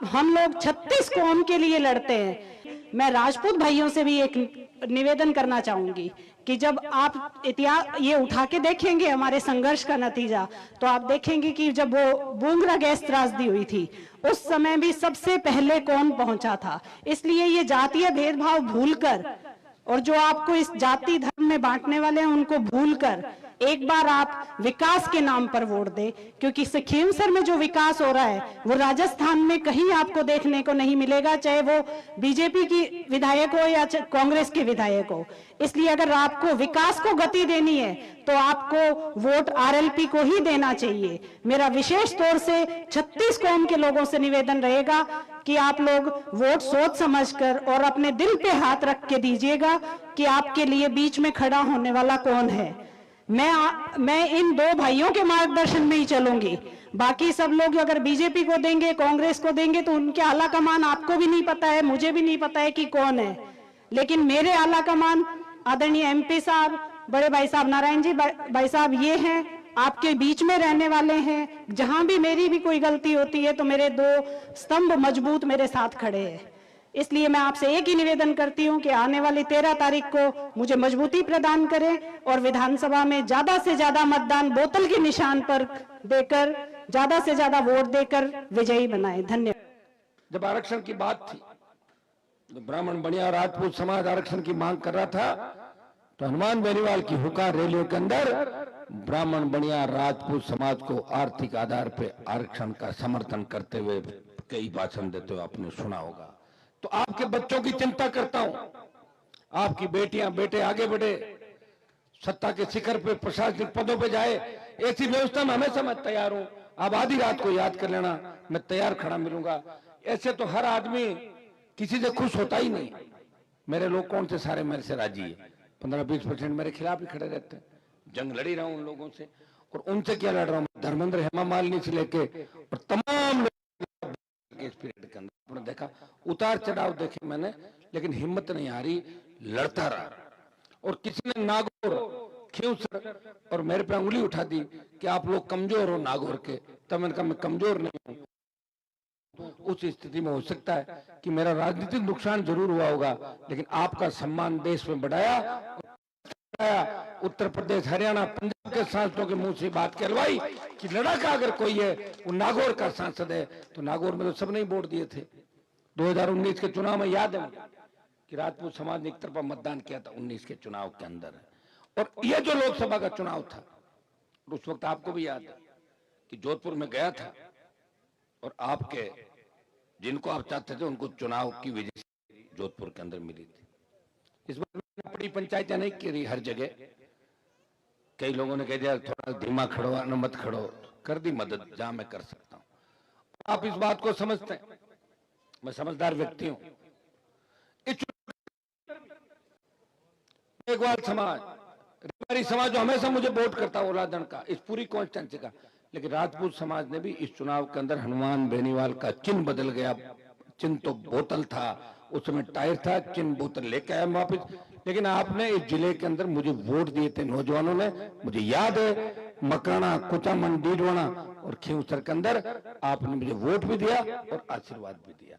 हम लोग 36 कौम के लिए लड़ते हैं। मैं राजपूत भाइयों से भी एक निवेदन करना चाहूंगी कि जब आप इतिहास ये उठा के देखेंगे हमारे संघर्ष का नतीजा, तो आप देखेंगे कि जब वो बुंगरा गैस त्रासदी हुई थी उस समय भी सबसे पहले कौन पहुंचा था। इसलिए ये जातीय भेदभाव भूलकर और जो आपको इस जाति धर्म में बांटने वाले हैं उनको भूलकर एक बार आप विकास के नाम पर वोट दें, क्योंकि खींवसर में जो विकास हो रहा है वो राजस्थान में कहीं आपको देखने को नहीं मिलेगा, चाहे वो बीजेपी की विधायक हो या कांग्रेस के विधायक हो। इसलिए अगर आपको विकास को गति देनी है तो आपको वोट आरएलपी को ही देना चाहिए। मेरा विशेष तौर से 36 कौम के लोगों से निवेदन रहेगा कि आप लोग वोट सोच समझकर और अपने दिल पे हाथ रख के दीजिएगा कि आपके लिए बीच में खड़ा होने वाला कौन है। मैं इन दो भाइयों के मार्गदर्शन में ही चलूंगी। बाकी सब लोग अगर बीजेपी को देंगे, कांग्रेस को देंगे, तो उनके आला कमान आपको भी नहीं पता है, मुझे भी नहीं पता है कि कौन है। लेकिन मेरे आला कमान आदरणीय एमपी साहब, बड़े भाई साहब नारायण जी भाई साहब, ये हैं, आपके बीच में रहने वाले हैं। जहां भी मेरी भी कोई गलती होती है तो मेरे दो स्तंभ मजबूत मेरे साथ खड़े हैं। इसलिए मैं आपसे एक ही निवेदन करती हूं कि आने वाली 13 तारीख को मुझे मजबूती प्रदान करें और विधानसभा में ज्यादा से ज्यादा मतदान बोतल के निशान पर देकर, ज्यादा से ज्यादा वोट देकर विजयी बनाएं। धन्यवाद। जब आरक्षण की बात थी तो ब्राह्मण बनिया राजपूत समाज आरक्षण की मांग कर रहा था, तो हनुमान बेनीवाल की हुकार रैलियों के अंदर ब्राह्मण बनिया राजपूत समाज को आर्थिक आधार पर आरक्षण का समर्थन करते हुए कई भाषण देते हुए आपने सुना होगा। तो आपके बच्चों की चिंता करता हूं, आपकी बेटियां बेटे आगे बढ़े, सत्ता के शिखर पे, प्रशासनिक पदों पे जाए, ऐसी व्यवस्था में हमेशा मैं तैयार हूं। आप आधी रात को याद कर लेना, मैं तैयार खड़ा मिलूंगा। ऐसे तो हर आदमी किसी से खुश होता ही नहीं। मेरे लोग कौन से सारे मेरे से राजी है, 15-20% मेरे खिलाफ ही खड़े रहते हैं। जंग लड़ी रहा हूं उन लोगों से, और उनसे क्या लड़ रहा हूं, धर्मेंद्र हेमा मालिनी से लेके और तमाम इस पीरियड के अंदर आपने देखा उतार चढ़ाव देखे मैंने, लेकिन हिम्मत नहीं आ रही, लड़ता रहा। और किसी ने नागौर, खींवसर और मेरे पे उंगली उठा दी कि आप लोग कमजोर हो नागौर के, तब मैंने कहा मैं कमजोर नहीं हूं। तो उस स्थिति में हो सकता है कि मेरा राजनीतिक नुकसान जरूर हुआ होगा, लेकिन आपका सम्मान देश में बढ़ाया। उत्तर प्रदेश, हरियाणा, पंजाब के सांसदों के मुंह से बात कहलवाई कि लड़ाका अगर कोई है वो नागौर का सांसद है। तो नागौर में तो सबने ही वोट दिए थे। 2019 के चुनाव में याद है कि राजपूत समाज ने एक तरफा मतदान किया था 19 के चुनाव के अंदर। और यह जो लोकसभा का चुनाव था, उस वक्त आपको भी याद है कि जोधपुर में गया था और आपके जिनको आप चाहते थे उनको चुनाव की विजय जोधपुर के अंदर मिली थी। इस बार बड़ी पंचायतें नहीं की हर जगह, कई लोगों ने कह दिया थोड़ा धीमा खड़ो, न मत खड़ो, कर दी मदद जहां मैं कर सकता हूं। आप इस बात को समझते हैं, मैं समझदार व्यक्ति हूं। मेघवाल समाज, रेवाड़ी समाज जो हमेशा मुझे वोट करता है ओलादन का, इस पूरी कॉन्स्टिट्यूंसी का, लेकिन राजपूत समाज ने भी इस चुनाव के अंदर हनुमान बेनीवाल का चिन्ह बदल गया। चिन्ह तो बोतल था, उस समय टायर था, चिन्ह बोतल लेके आया वापिस। लेकिन आपने इस जिले के अंदर मुझे वोट दिए थे नौजवानों ने, मुझे याद है मकराना, कुचामन, डीडवाना और खींवसर के अंदर आपने मुझे वोट भी दिया और आशीर्वाद भी दिया।